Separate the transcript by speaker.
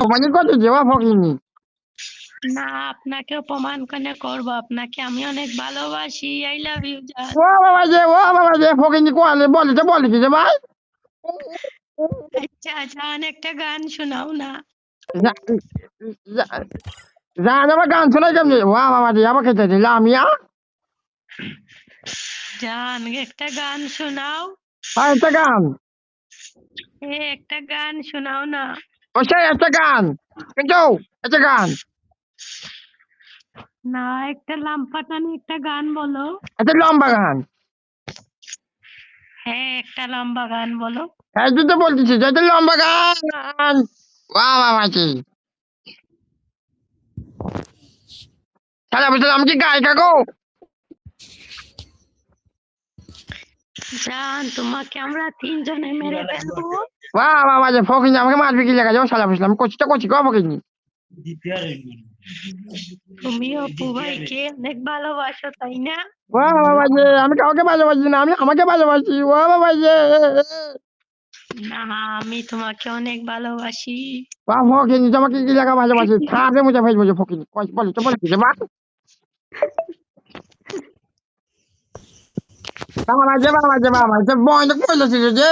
Speaker 1: অপমান করতেছে বা ফকিনি।
Speaker 2: না আপনাকে অপমান কেন করবো? আপনাকে আমি অনেক ভালোবাসি। আই লাভ ইউ জান।
Speaker 1: ও বাবা যে ফকিনি কোয়ালে বলেছে যে ভাই।
Speaker 2: আচ্ছা জান একটা গান শোনাও না।
Speaker 1: জান আমার গান শোনাই কেমনি? ও বাবা যে আমাকে খেতে লামিয়া।
Speaker 2: জান একটা গান শোনাও।
Speaker 1: একটা গান।
Speaker 2: একটা গান শোনাও না।
Speaker 1: সেই একটা গান। কিন্তু একটা গান।
Speaker 2: না একটা লাম্পাটানি একটা গান বলো।
Speaker 1: একটা লম্বা গান।
Speaker 2: হ্যাঁ একটা লম্বা গান বলো।
Speaker 1: হ্যাঁ তুই তো বলতেছিস একটা লম্বা গান। বাবা যে সারা বছর আমি কি গায়িকা গো?
Speaker 2: জান তোমাকে আমরা তিনজনে মেরে ফেলবো।
Speaker 1: বাবা যে ফকিনি আমাকে মারবে কি লেখা যাবো সারা বছর আমি করছি গো ফকিনি।
Speaker 2: তুমি অপু ভাইকে অনেক ভালোবাসো তাই না?
Speaker 1: বাবা যে আমি কাউকে ভালোবাসি না, আমি আমাকে ভালোবাসি। ও বাবা যে
Speaker 2: না আমি তোমাকে অনেক ভালোবাসি।
Speaker 1: ফকিনি তোমাকে কি লেখা ভালোবাসি? খাবে মুছে ফেলবো যে ফকিনি বলে তো বলেছি যে বাবা যে বন্ধ করেছিল যে